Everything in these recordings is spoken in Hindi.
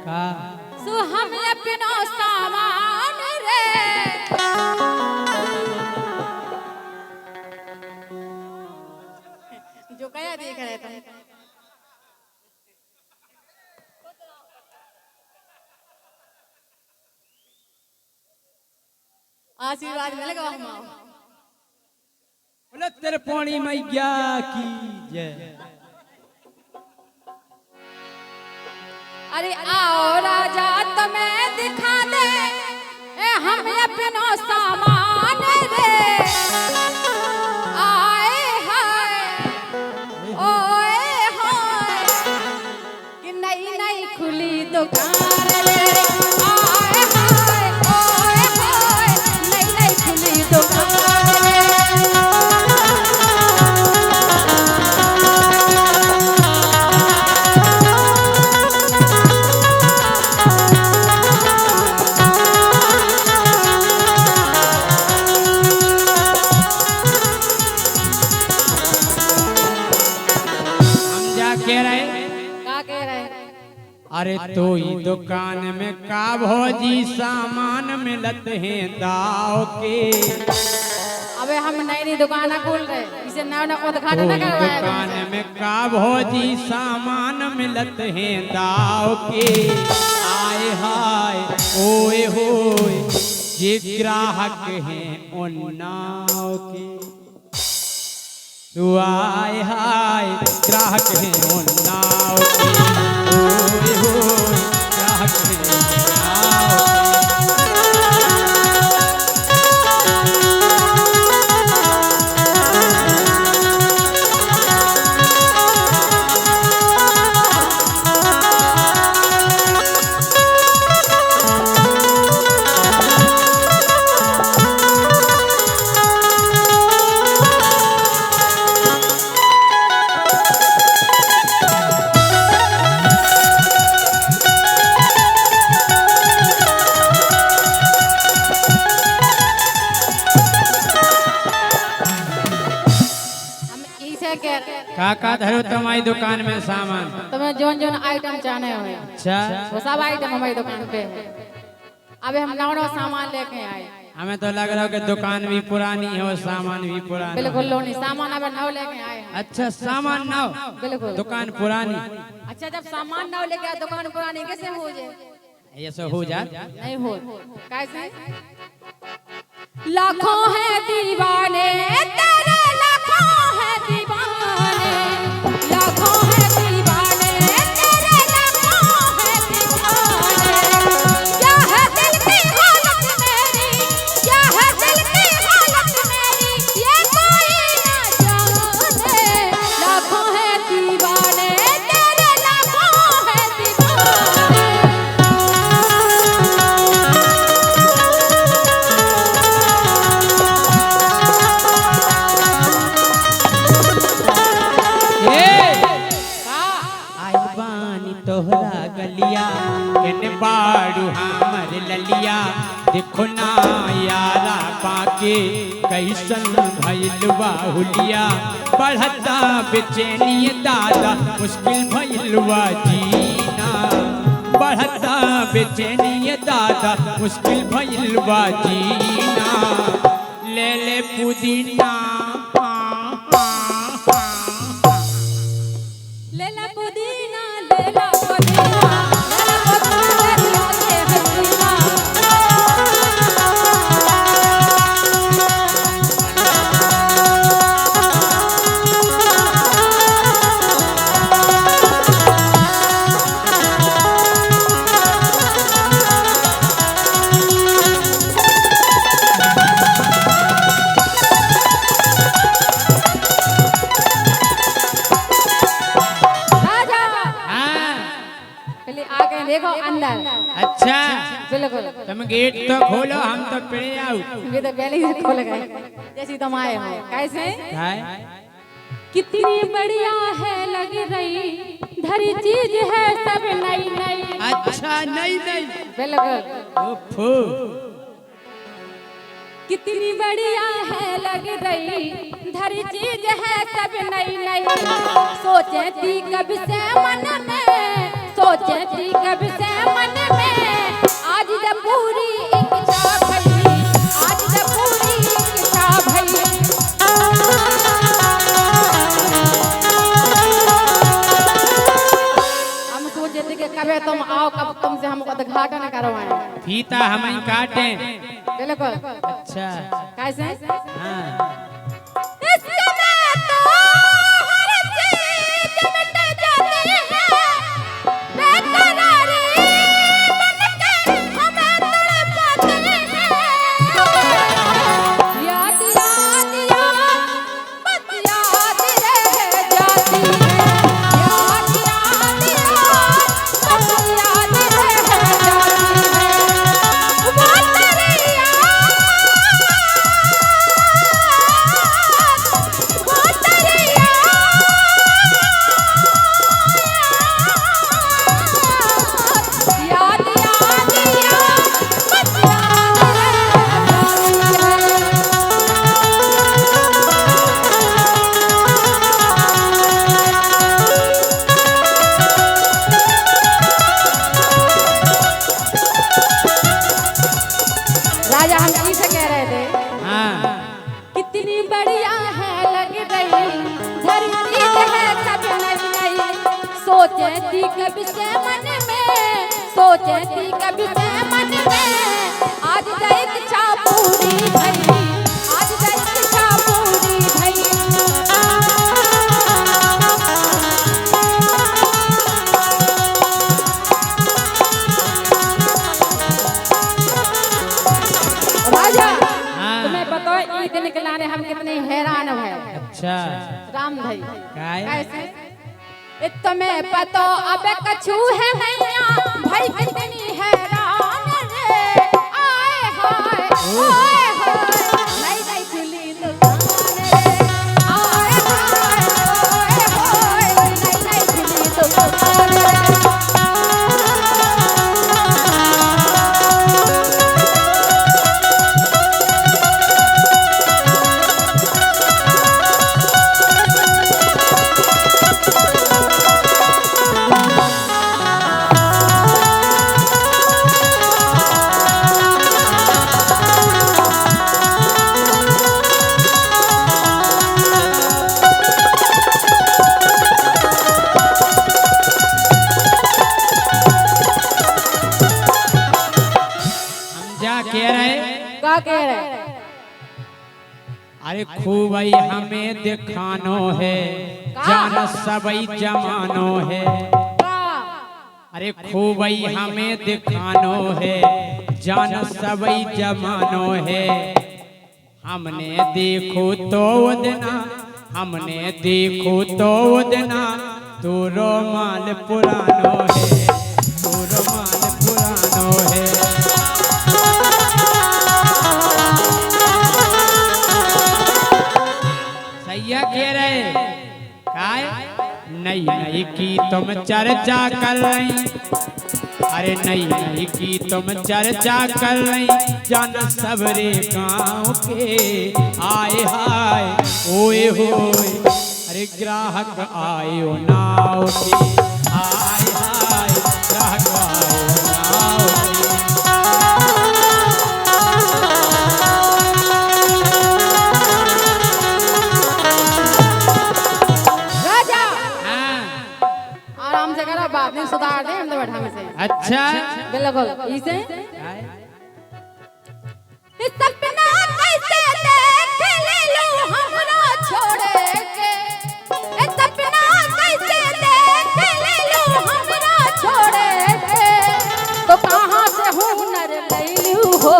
सो हम अपनो सामान रे जो कया देख रहे थे आशीर्वाद मिलेगा हम बोले तेरे पानी मैया की जय। अरे आओ राजा तुम्हें दिखा दे हम अपनो सामान रे आए हाय ओए हाय कि नई नई खुली दुकान रे आए हाय ओए हाय नई नई खुली दुकान रे अरे तो ही दुकान में का भौजी सामान मिलत हैं दाव के। अबे हम नई नई दुकान खोल रहे इसे नया नया उद्घाटन कर रहे हैं। दुकान में का भौजी सामान मिलत हैं दाव के। आए हाय ओए होए ये ग्राहक हैं उन्नाव के। तू आए हाय ग्राहक हैं उन्नाव के। ओए होए ग्राहक हैं उन्नाव के। काका धरो तुम्हारी दुकान में सामान तुम्हें जोन जोन आइटम चाहने हो अच्छा वो सब आइटम हमारी दुकान पे है। अबे हम नौ सामान लेके आए। हमें तो लग रहा है कि दुकान भी पुरानी है और सामान भी पुराना। बिल्कुल लोनी सामान अबे नौ लेके आए। अच्छा सामान नौ बिल्कुल दुकान पुरानी। अच्छा जब सामान नौ लेके आए दुकान पुरानी कैसे हो जाए? ये सब हो जाए नहीं हो कैसे? लाखों है दीवाने तेरे लाखों है दीवाने लाखों है दीवाने तेरे लाखों है दीवाने। क्या है दिल की हालत मेरी क्या है दिल की हालत मेरी ये कोई ना जाने। लाखों है दीवाने तेरे लाखों है दीवाने। तोहरा गलिया केने बाड़ू हमर ललिया। देखो ना यारा पाके कैसन भइल बाहुलिया। बढ़ता बेचैनी दादा मुश्किल भइल बा जीना। बढ़ता बेचैनी दादा मुश्किल भइल बा जीना। ले ले पुदीना लेला पुदीना लेला पुदीना लेला पुदीना ले हसीना। देखो अंदर। अच्छा बिल्कुल तुम गेट तो खोलो हम तो पड़े आओ। ये तो पहले ही खोल गए जैसी तुम आए हो। कैसे कितनी बढ़िया है लग रही धरी चीज है सब नई नई। अच्छा नई नई बिल्कुल ओफो। कितनी बढ़िया है लग रही धरी चीज है सब नई नई। सोचे थी कब से मन में सोचे थी कब से मन कभी तुम आओ, कब तुमसे हम उद्घाटन करवाएं। फीता हम काटें। बिल्कुल। अच्छा कैसे? हाँ। इस समय तो हर चीज मिट जाती है, बेकरारी बनके हमें तड़पाती है। याद याद याद बस याद रह जाती है। याद याद याद बस याद रह जाती है। वो तेरी याद, वो तेरी याद, याद याद याद बस याद रह जाती है। राजा हम इसे कह रहे थे, हाँ। कितनी बढ़िया है लग रही धरती है सब नई नई। सोचे थी कभी से मन में, सोचे थी कभी से मन में, आज जाए इच्छा पूरी भई, आज जाए इच्छा पूरी भई। राजा हाँ। तुम्हें पता है ईद निकलाने हम कितने हैरान हैं। अच्छा राम भाई काय? कैसे? तुम्हें पता अब कछु है मैया भाई कितनी हैरान रे। आए हाय आए हाय नई नई खुली दुकान रे। आए हाय आए हाय नई नई खुली दुकान रे। क्या कह रहे? क्या कह रहे? अरे खूबई हमें दिखानो है, जान सबई जमानो है। अरे खूबई हमें दिखानो है, जान सबई जमानो है। हमने देखो तो उदना, हमने देखो तो उदना, तू रोमाल पुरानो है, तू रोमाल पुरानो है। सैया कह रहे काय? नई नई की तुम चर्चा कर रही, अरे नई नई की तुम चर्चा कर रही, जान सबरे गांव के आए हाय ओए होए। अरे ग्राहक आयो नाव के आए हाय, ग्राहक आयो नाव के। राजा हाँ। आराम से करो, बात नहीं सुधार दे हम तो बैठा में से। अच्छा बिल्कुल इसे काय? इस सपना कैसे देख ले लो हमरा छोड़े के। इस सपना कैसे देख ले लो हमरा छोड़े के। तो कहाँ से हुनर लैलू हो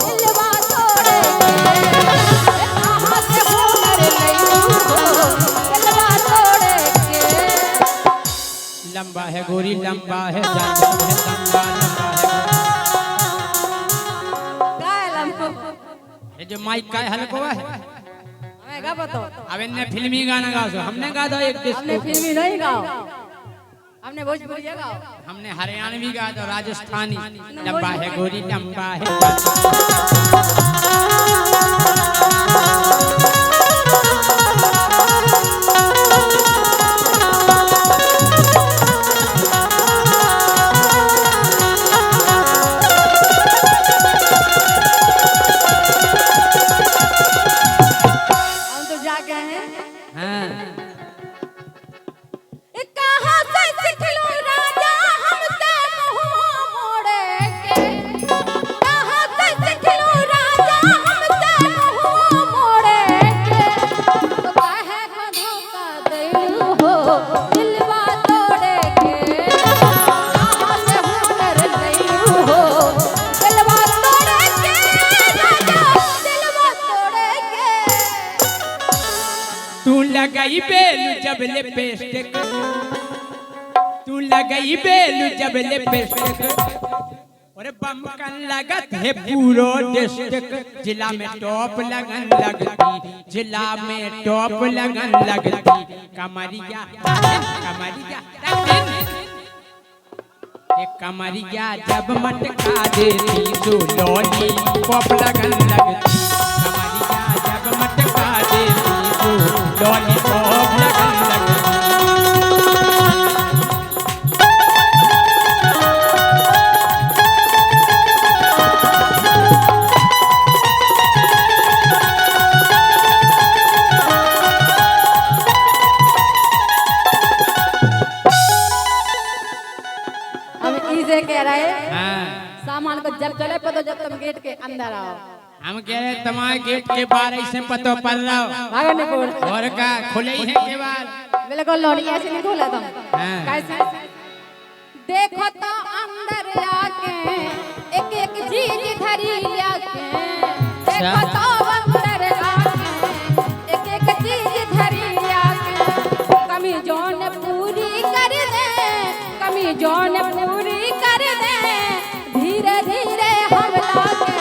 दिलवा तोड़े के। कहाँ से हुनर लैलू हो दिलवा तोड़े के। लंबा है गोरी लंबा है, जानता है लंबा लंबा है। काय लम्बो ये जो माइक का हल्का है, हमें गा बताओ। अब इनने फिल्मी गाना गा सो, हमने गा दो एक हमने डिस्को, फिल्मी नहीं गाओ, हमने भोजपुरी गाओ। हमने हरियाणवी गा दो, राजस्थानी। लंबा है गोरी लंबा है, जानता हम तो जा गए हैं। हाँ। कहाँ से सीख लो राजा हमसे जब लिपस्टिक, तू लगई बेलू जब लिपस्टिक, और बमकन लगत है पूरो डिस्ट्रिक्ट, जिला में टॉप लगन लगती, जिला में टॉप लगन लगती, कमरिया कमरिया कमरिया जब मटका देती तो लॉली पॉप लगन लगती, कमरिया जब मटका देती तो लॉली पॉप लगन लगती। कह रहे हाँ। सामान को जब चले पतो जब तुम गेट के अंदर आओ। हम कह रहे तुम्हारे गेट के बाहर से पतो पड़ रहा हो, भागो निकोल और का खुले ही है के बाहर, बिल्कुल लोड़ी ऐसे नहीं खोला तुम। हाँ। कैसे देखो तो अंदर आके एक एक चीज धरी लाके, देखो तो अंदर आके एक एक चीज धरी लाके, कमी जोन पूरी कर दे, कमी जोन पूरी कर दे, धीरे धीरे हम लाके,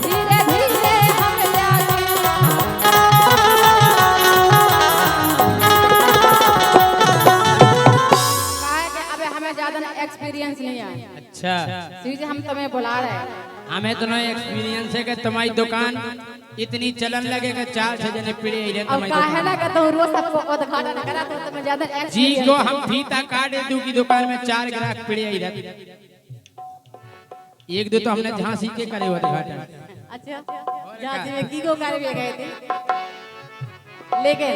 धीरे धीरे हम लाके। काहे के अबे हमें ज्यादा एक्सपीरियंस नहीं है। अच्छा सीधे हम तुम्हें बुला रहे हैं। हमें तो नहीं एक्सपीरियंस है कि तुम्हारी दुकान इतनी चलन लगेगा, 4 जने पीड़े ही रहते और काहे ना कहता हूँ रोज सबको उद्घाटन करा तो तुम्हें ज्यादा जी को हम फीता काट दूं की दुकान में 4 ग्राहक पीड़े ही रहते, एक दो तो हमने झांसी के करे उद्घाटन। अच्छा झांसी में की को कर भी गए थे, लेकिन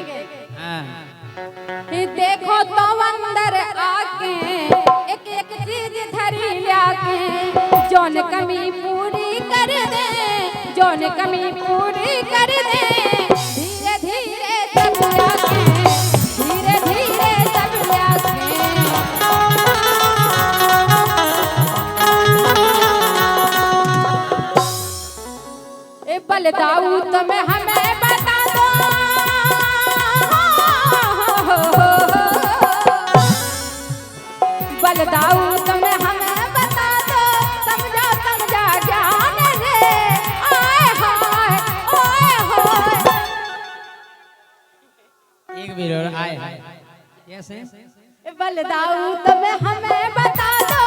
देखो तो अंदर आके एक एक चीज धरी लाके, जौन कमी पूरी कर दे, जौन कमी पूरी कर दे, धीरे धीरे सब लाके, धीरे धीरे सब लाके। ए बलदाऊ तुम्हें हमें बता दो, बलदाऊ तुम्हें हमें बता दो, समझा समझा ज्ञान रे, आए हाय ओए होए। एक भी और आए कैसे बलदाऊ तुम्हें हमें बता दो,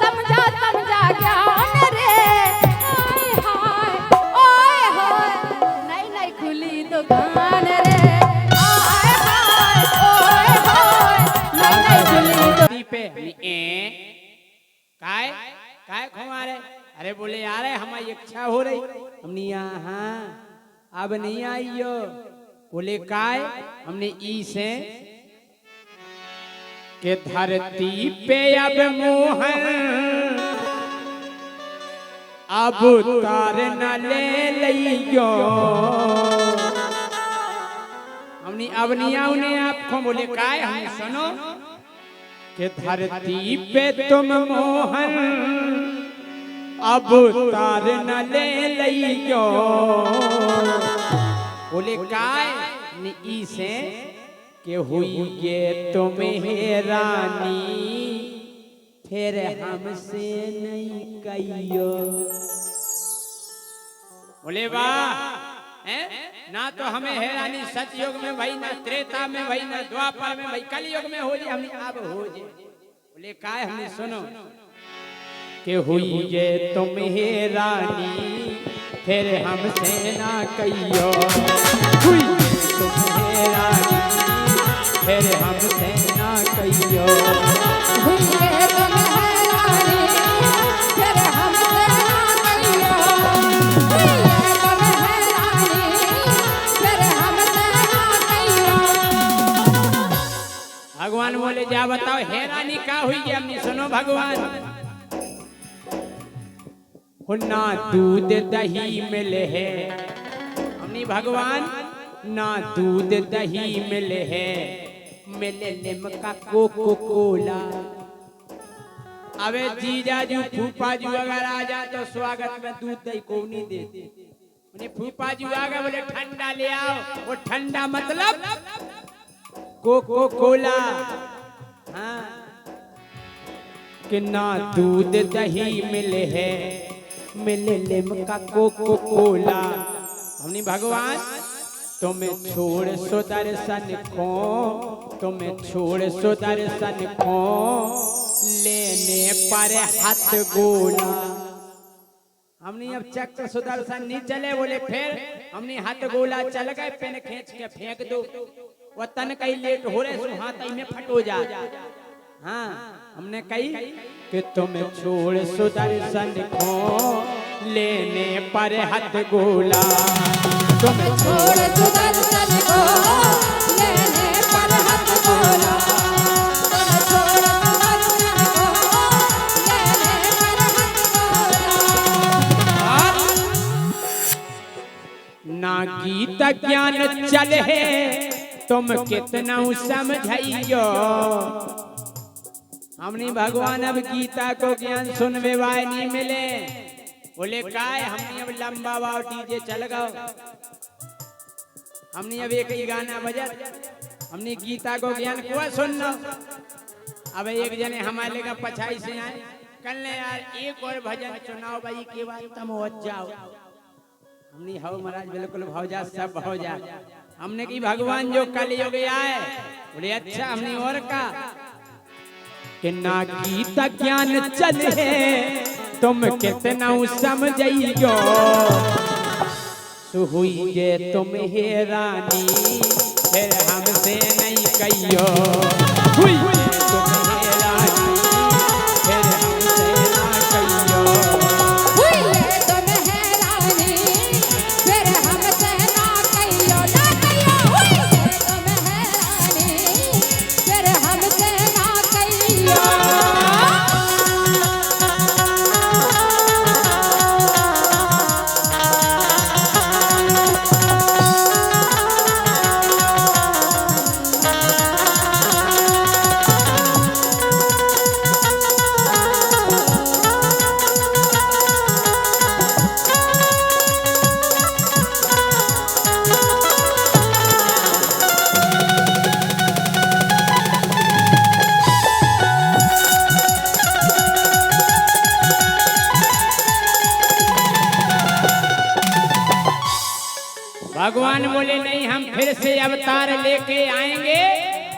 समझा समझा ज्ञान रे, आए हाय ओए होए। नई नई खुली दुकान रे, आए हाय ओए होए, नई नई खुली दुकान पे काय काय खुमारे, अरे बोले यार हमारी इच्छा हो रही, हमने यहाँ अब नहीं आइयो, बोले काय, हमने ई से के धरती पे अब मोहन अब तार न ले लियो, हमने अब नहीं आउने आपको, बोले काय, हमने सुनो के धरती पे तुम मोहन अब तार न ले लियो, बोले काय नी से के हुई ये तुम्हें रानी फिर हमसे नहीं कहियो, बोले वाह ना तो हमें हैरानी सतयुग में भाई, ना त्रेता में भाई, ना द्वापर में भाई, कलयुग में हो जाए, हमने अब हो जाए, बोले काय, हमने सुनो के हुई ये तुम्हें रानी फिर हमसे ना कहियो, हुई ये तुम्हें रानी फिर हमसे ना कहियो, हुई ये तुम्हें रानी फिर हमसे ना कहियो, हुई ये तुम्हें रानी फिर हमसे ना कहियो। भगवान बोले जा बताओ हैरानी का हुई है, हमने सुनो भगवान, ना दूध दही मिले है, हमने भगवान ना दूध दही मिले है, मिले लिमका कोको कोला, अबे जीजाजू फूफाजू अगर आ जाए तो स्वागत में दूध दही को नहीं देते, उन्हें फूफाजू आ गए बोले ठंडा ले आओ, वो ठंडा मतलब कोको कोला, हाँ, कि ना दूध दही मिले है, मिले लिमका कोको कोला। हमने भगवान तुम्हें छोड़ सो दर्शन को, तुम्हें छोड़ सो दर्शन को, लेने पर हाथ गोला। हमने अब चक्र सुदर्शन नहीं चले, बोले फिर हमने हाथ गोला चल गए, पेन खींच के फेंक दो, वो तन कहीं लेट हो रहे सो हाथ में फटो जा। हाँ, हमने कही कि तुम्हें छोड़ सुदर्शन को, लेने पर हाथ गोला। तुम्हें छोड़ सुदर्शन को, लेने पर हाथ गोला। तुम्हें छोड़ सुदर्शन को, लेने पर हाथ गोला। ना गीत ज्ञान चल है, तुम कितना समझाइयो। हमने भगवान अब गीता को ज्ञान सुनवे वाय नहीं मिले, बोले काय हमने अब लंबा वाव डीजे चल गओ। हमने अब एक ही गाना बजत, हमने गीता को ज्ञान कुआ सुनना। अब एक जने हमारे का पछाई से आए, कल ने यार एक और भजन चुनाव भाई के बाद तुम हो जाओ। हमने हो महाराज बिल्कुल भौजा सब भौजा। हमने की भगवान जो कल युग आए, बोले अच्छा हमने और का कि ना गीता ज्ञान चल है, तुम कितना समझइयो। सुहुई गे तुम हे रानी, फिर हमसे नहीं कहियो। हुई गे तुम हे रानी, फिर हमसे ना कहियो। हुई गे तुम हे रानी, फिर हमसे ना कहियो, ना कहियो। हुई गे तुम हे रानी, फिर हमसे ना कहियो। भगवान बोले नहीं, हम फिर से अवतार लेके आएंगे,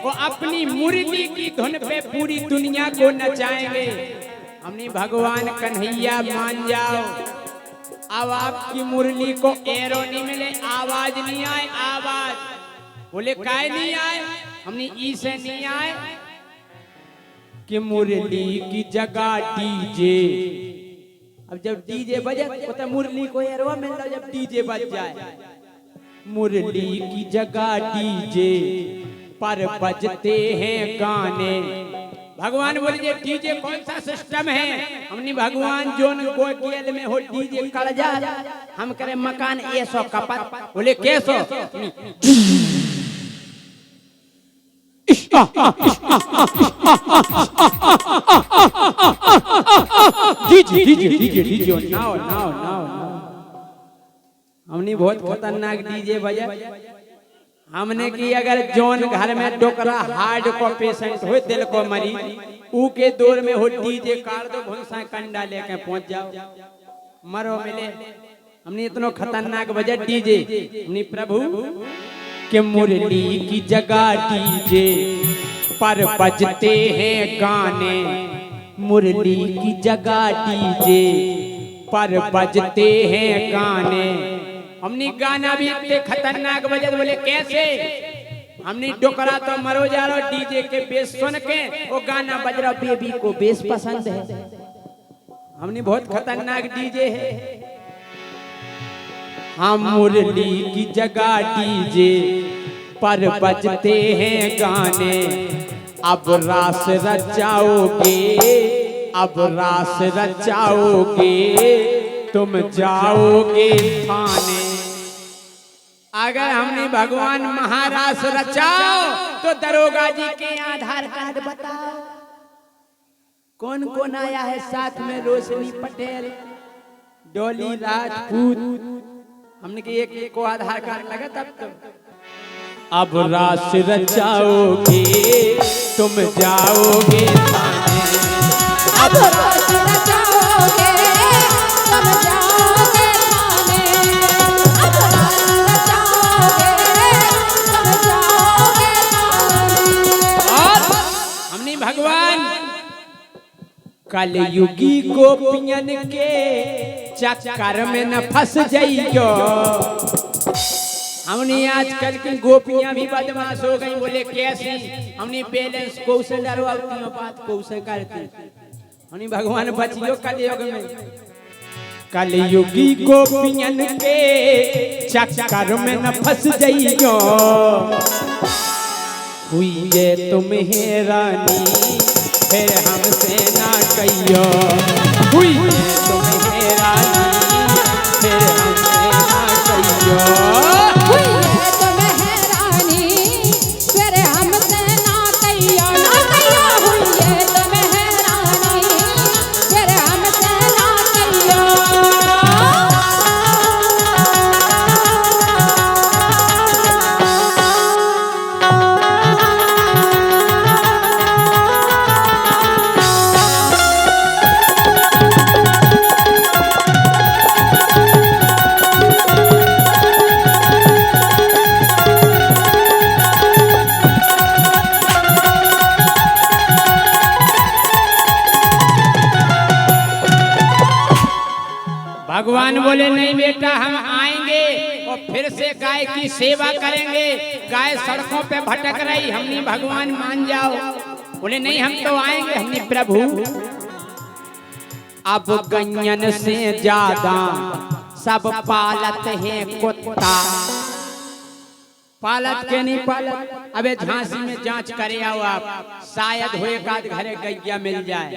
वो अपनी मुरली की धुन पे पूरी दुनिया को नचाएंगे। हमने भगवान कन्हैया मान जाओ, अब आपकी मुरली को एरो नहीं मिले, आवाज नहीं आए, आवाज। बोले काय नहीं आए, हमने ई से नहीं आए कि मुरली की जगह डीजे। अब जब डीजे बजे तो मुरली को एरो मिलता, जब डीजे बज जाए। मुरली की जगह डीजे पर बजते हैं गाने। भगवान बोले डीजे कौन सा सिस्टम है? हमने भगवान जोन गोयल में हो डीजे कर जा, हम करे मकान ऐसो कपत। बोले कैसो? DJ DJ DJ DJ now now now. हमने बहुत खतरनाक डीजे बजा। हमने की अगर जोन घर में डोकरा हार्ट को पेशेंट हो, दिल को मरी, ऊ के दौर में हो डीजे कार दो, भुंसा कंडा लेके पहुंच जाओ, मरो मिले। हमने इतना खतरनाक बजा डीजे। हमने प्रभु के मुरली की जगह डीजे पर बजते हैं गाने। मुरली की जगह डीजे पर बजते हैं गाने। हमने गाना भी इतने खतरनाक बजे, बोले कैसे? हमने डोकरा तो मरो जा रहा, डीजे के बेस सुन के वो गाना बज रहा, बेबी को बेस पसंद है। हमने बहुत खतरनाक डीजे है। हम मुरली की जगह डीजे पर बजते हैं गाने। अब रास रचाओगे, अब रास रचाओगे, तुम जाओगे थाने। अगर हमने भगवान महारास रचाओ तो दरोगा जी के आधार कार्ड बताओ, कौन कौन आया है साथ में? रोशनी पटेल, डोली राजपूत। हमने के एक को आधार कार्ड लगा तब तो अब रास रचाओगे तुम जाओगे थाने। अब रास रचाओगे तुम जाओगे थाने। अब रास रचाओगे तुम जाओगे थाने। और हमने भगवान कलयुगी गोपियन के चक्कर में न फंस जाइयो। हमने आजकल की गोपियां भी बदमाश हो गई। बोले कैसी? हमने बैलेंस को से डरवाती हो, बात को से करती। हमने भगवान बचियो कलयुग में। कलयुगी गोपियन के चक्कर में न फंस जाइयो। हुई ये तुम्हें रानी फिर हमसे ना कहियो। हुई ये तुम्हें रानी फिर हमसे ना कहियो। हुई है तुम्हें रानी फिर हमसे ना कहियो, ना कहियो। हुई है तुम्हें रानी फिर हमसे ना कहियो। भगवान बोले नहीं बेटा, हम आएंगे और फिर से गाय की सेवा करेंगे। गाय सड़कों पे भटक रही, हमने भगवान मान जाओ। बोले नहीं हम तो आएंगे। हमने प्रभु अब गैयन से ज्यादा सब पालत है कुत्ता। पालत के नहीं पालत। अबे झांसी में जांच करे आओ आप, शायद हो एक आध घरे गैया मिल जाए,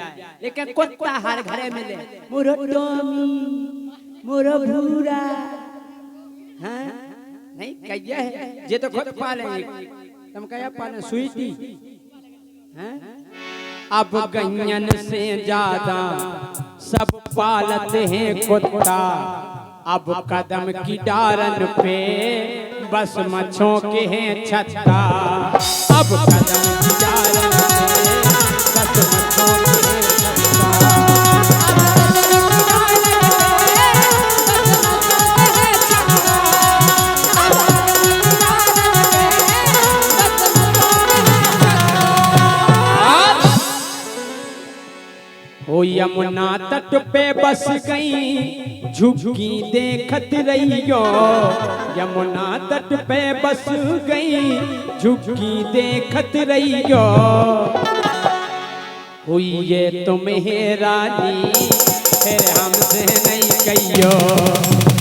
लेकिन कुत्ता हर घरे मिले। मुरो टोमी मुरो भूरा, हाँ नहीं गैया है जे तो खुद पाले। तुम क्या पाले? स्वीटी। हाँ? अब गैयन से ज्यादा सब पालत हैं कुत्ता। अब कदम की डारन पे बस मच्छों के हैं छत्ता। अब कदम की डारन पे बस मच्छों के हैं छत्ता। ओ यमुना तट पे बस गई झुकी देखत रहियो। यमुना तट पे बस गई झुकी देखत रहियो। हुई ये तुम्हें रानी फिर हमसे नहीं कहियो।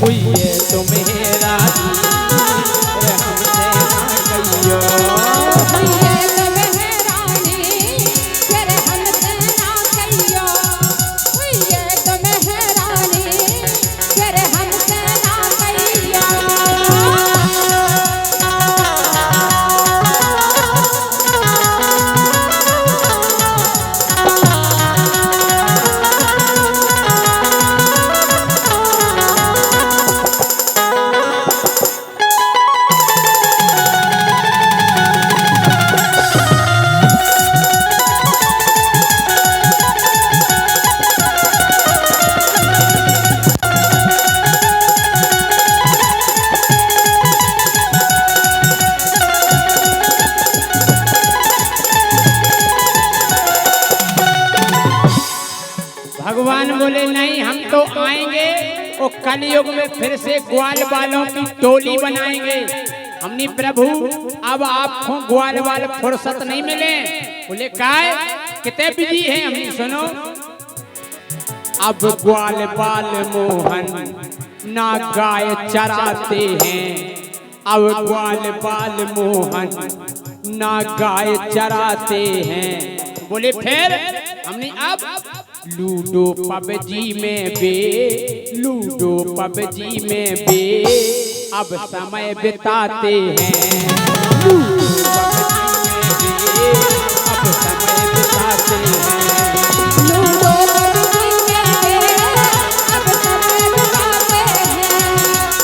हुई ये तुम्हें रानी फिर हमसे ना कहियो। हुई है तुम्हें रानी फिर हमसे ना कहियो। हुई है तुम्हें रानी फिर हमसे ना कहियो। भगवान बोले नहीं हम तो आएंगे और कलयुग में फिर से ग्वाल वालों की टोली बनाएंगे। हमने प्रभु अब आपको ग्वाल वाल फुर्सत नहीं मिले। बोले काय कितने बिजी हैं? हमने सुनो अब ग्वाल बाल मोहन ना गाय चराते हैं। अब ग्वाल बाल मोहन ना गाय चराते हैं। बोले फिर? हमने अब लूडो पबजी में बे, लूडो पबजी में बे अब समय बिताते हैं। लूडो पबजी में बे अब समय बिताते हैं। लूडो पबजी में बे अब समय बिताते हैं।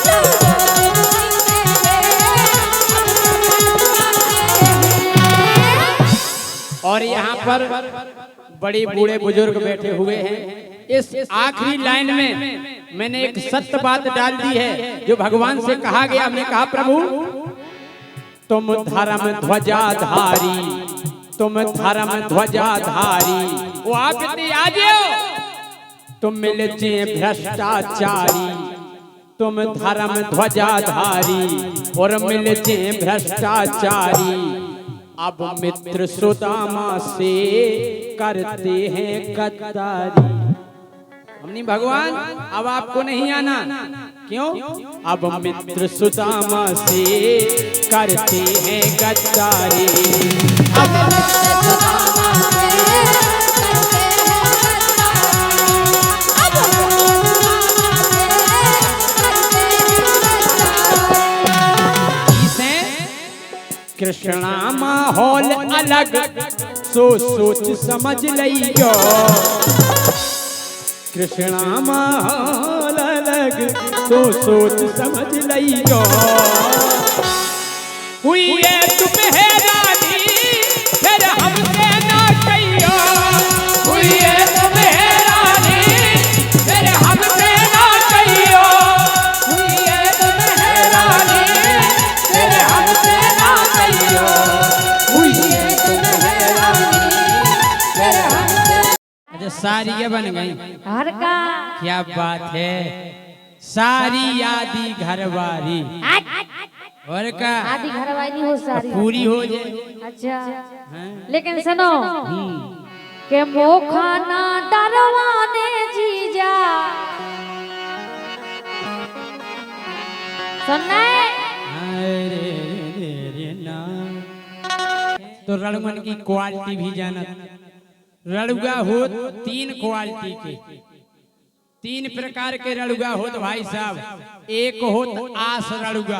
लूडो पबजी में बे अब समय पर बड़े बूढ़े बुजुर्ग बैठे हुए हैं। इस आखिरी लाइन में मैंने एक सत्य बात डाल दी है जो भगवान से कहा गया। हमने कहा प्रभु तुम धर्म ध्वजाधारी, तुम धर्म ध्वजाधारी, वो आप आज तुम मिलते भ्रष्टाचारी, तुम धर्म ध्वजाधारी और मिलते भ्रष्टाचारी। अब मित्र सुदामा से करते हैं गद्दारी। हमने भगवान अब आपको नहीं आना, क्यों? अब मित्र सुदामा से करते हैं गद्दारी। अब मित्र सुदामा से करते हैं कृष्णा माहौल अलग सो सोच समझ लियो, कृष्णा माहौल अलग सो सोच समझ लियो। हुई है तुम हैरानी फिर हमसे ना कहियो, हुई है तुम हैरानी फिर हमसे ना कहियो, हुई है तुम हैरानी फिर हमसे ना कहियो, हुई है तुम हैरानी फिर हमसे। अच्छा सारी ये बन गई हर का क्या बात है। सारी आदि घरवारी और का आदि घरवाली हो सारी पूरी हो जाए। अच्छा हाँ? लेकिन सुनो के मोखाना डरवाने जीजा सुनना अरे रे ना तो रणमन की क्वालिटी भी जाना। रड़ुगा हो तीन क्वालिटी के, तीन प्रकार के रड़ुगा हो तो भाई साहब। एक हो तो आस रड़ुगा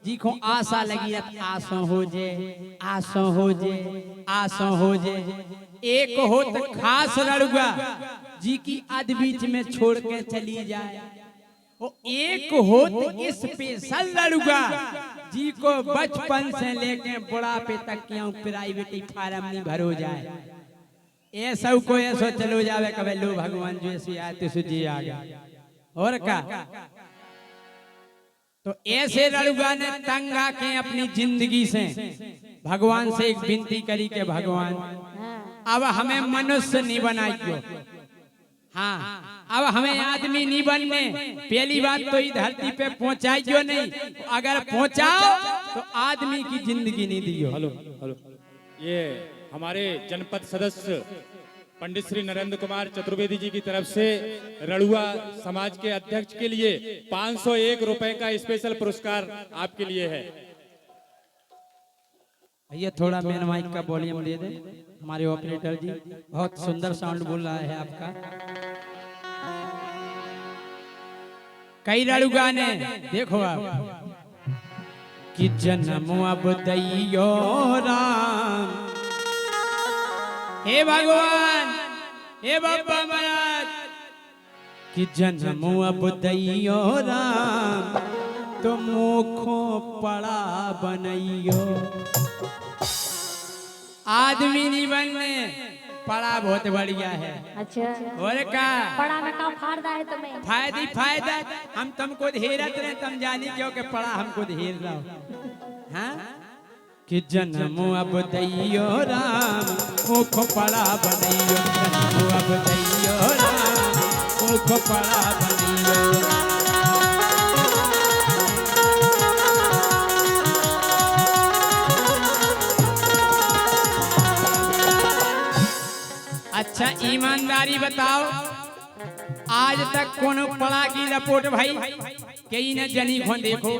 जिको आशा लगी आसों हो जे, आसों हो जे, आसों हो जे। एक हो तो खास रड़ुगा जी की आध बीच में छोड़ के चली जाए। वो एक हो तो स्पेशल रड़ुगा जी को बचपन से लेके बुढ़ापे तक क्यों प्राइवेट फार्म नहीं भरो जाए। ऐसा को ऐसा चलो जावे कभी लो भगवान जो ऐसी आते सुजी आ गया और का। तो ऐसे रड़ुगा ने तंग आके अपनी जिंदगी से भगवान से एक विनती करी के भगवान अब हमें मनुष्य नहीं बनाइयो, हाँ अब हमें आदमी नहीं बनने। पहली बात तो इस धरती पे पहुंचाइयो नहीं, अगर पहुंचाओ तो आदमी की जिंदगी नहीं दियो। हेलो हेलो, ये हमारे जनपद सदस्य पंडित श्री नरेंद्र कुमार चतुर्वेदी जी की तरफ से रड़ुआ समाज के अध्यक्ष के लिए 501 रुपए का स्पेशल पुरस्कार आपके लिए है। भैया थोड़ा मेन माइक का वॉल्यूम दे दे हमारे ऑपरेटर जी, बहुत सुंदर साउंड बोल रहा है आपका। कई रड़ुगा ने देखो आप कि जन्म अब दैयो राम, हे भगवान हे बाबा महाराज कि जन्म अब दैयो राम तो मुखो पड़ा बनइयो। आदमी नहीं बनने, पड़ा बहुत बढ़िया है। अच्छा और का पढ़ा में का फायदा है तुम्हें? फायदा ही फायदा। हम तुमको धेरत रहे तुम जानी क्यों के पड़ा हमको धेर रहो। हाँ कि जन्म अब दैयो राम मुख पड़ा बनइयो, जन्म अब दैयो राम मुख पड़ा बनइयो। अच्छा ईमानदारी बताओ, आज तक कौन पड़ा की लपोट भाई कई न जनी को देखो,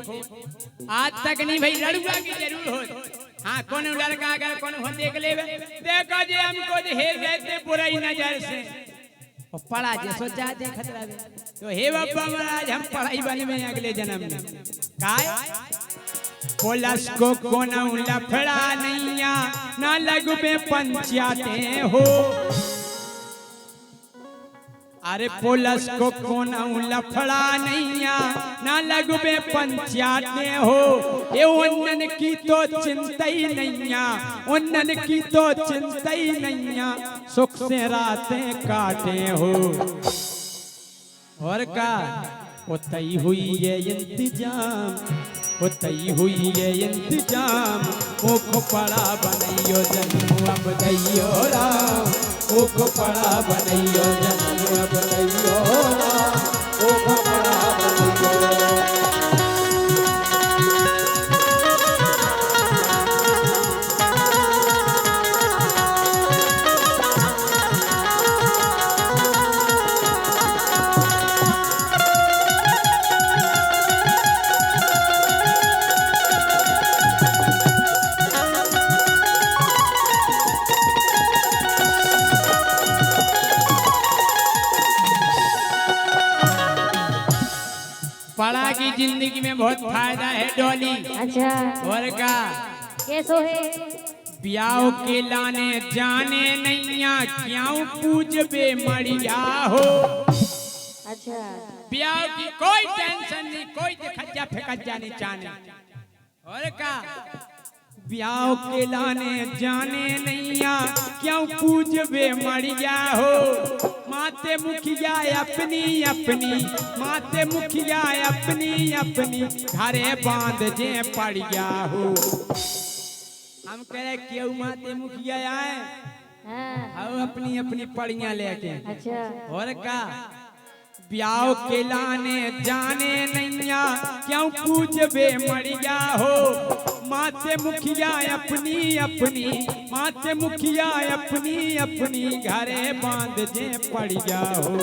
आज तक नहीं भाई। लड़ुआ की जरूर हो, हाँ कौन लड़का अगर कौन हो देख ले देखो जे हमको हेर देते बुराई नजर से पड़ा जे सोचा देखत रहे। तो हे बाबा महाराज हम पढ़ाई बने में अगले जन्म में काय पुलिस को कोना लफड़ा नैया ना लगू में पंचायते हो। अरे पुलिस को कौन लफड़ा नैया ना लगबे पंचायते हो, ये उन्नन की तो चिंता ही नैया, उन्नन की तो चिंता ही नैया, सुख से रातें काटे हो। और का तई हुई ये इंतजाम, तई हुई ये इंतजाम, मुख पड़ा बनैयो जन्म अब दैयो राम, मुख पड़ा बनैयो जन्म अब दैयो राम, मुख पड़ा बनैयो। पड़ा की जिंदगी में बहुत फायदा है डॉली। अच्छा और का कैसो है? ब्याह के लाने जाने नैया, क्यों पूजबे मरिया हो। अच्छा ब्याह की कोई टेंशन नहीं, कोई खज्जा फेकज्जा नहीं चाहने। और का ब्याह के लाने जाने नैया, क्यों पूजबे मरिया हो। माते मुखिया अपनी अपनी, माते मुखिया अपनी अपनी, घरे बांध जे पड़िया हो। हम कह रहे क्यों माते मुखिया आए, हम अपनी अपनी पड़िया लेके। अच्छा और का ब्याह के लाने जाने नैया, क्यों पूजबे मरिया हो। माते मुखिया अपनी अपनी, माते मुखिया अपनी अपनी, घरे बांध जे पड़िया हो।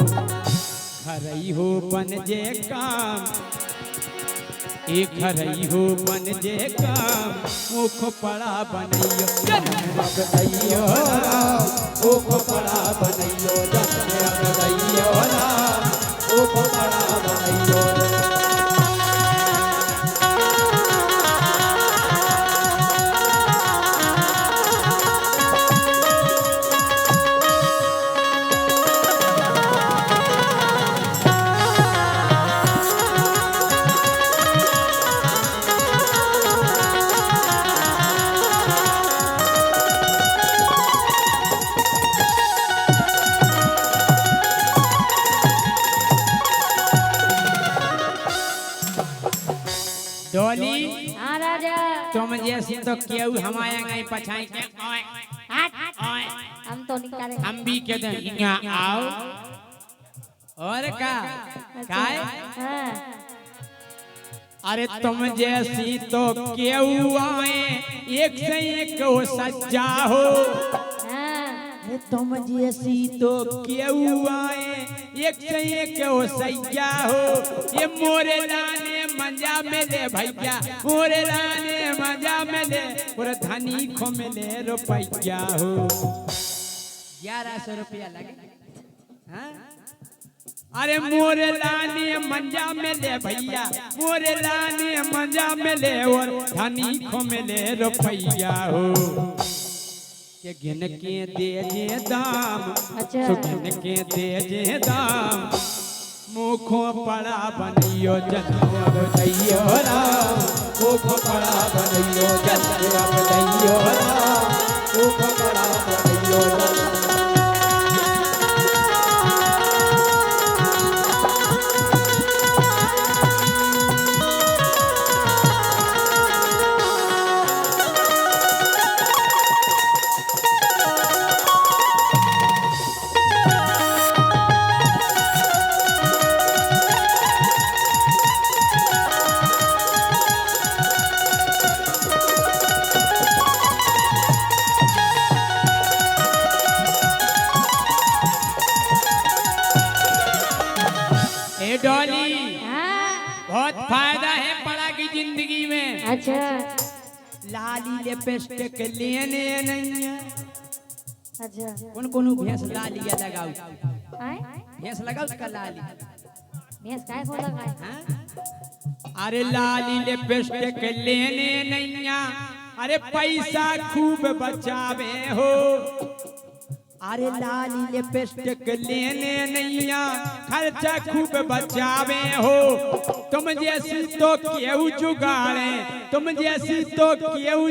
खरई हो बन जे काम, एक खरई हो बन जे काम, मुख पड़ा बनैयो जन्म अब दैयो राम, मुख पड़ा बनैयो जन्म अब दैयो राम, मुख पड़ा बनैयो। डॉली हाँ राजा। तुम जैसी तो केहू हमारे गई पछाई के ओए ओए, हम तो नहीं करेंगे। हम भी कहते हैं यहाँ आओ। और का काय हाँ अरे तुम जैसी तो केहू आए, एक से एक हो सज्जा हो। हाँ तुम जैसी तो केहू आए, एक से एक हो सैया हो। ये मोरे लाने मजा मिले भैया, मोरे लाने मजा मिले, और धनी को मिले रुपया हो। 1100 रुपया लगे। हाँ? अरे मोरे लाने मजा मिले भैया, मोरे लाने मजा मिले, और धनी को मिले रुपया हो। के गिन के दे जे दाम, अच्छा गिन के दे जे दाम, मुखो पड़ा बनैयो जन्म अब दैयो राम, मुखो पड़ा बनैयो जन्म अब दैयो राम, मुखो पड़ा बनैयो राम। डॉली हाँ बहुत फायदा है पड़ा की जिंदगी में। अच्छा लाली लिपस्टिक लेने नहीं है। अच्छा कौन कौन भैंस लाली लगाऊ, आए भैंस लगाऊ उसका लाली। भैंस काय को लगाए? हाँ? अरे लाली लिपस्टिक लेने नहीं है, अरे पैसा खूब बचावे हो। अरे लाली लिपस्टिक लेने नैया खर्चा खूब बचावे हो, तुम जैसी तो क्यों जुगाड़े, तुम जैसी तो क्यों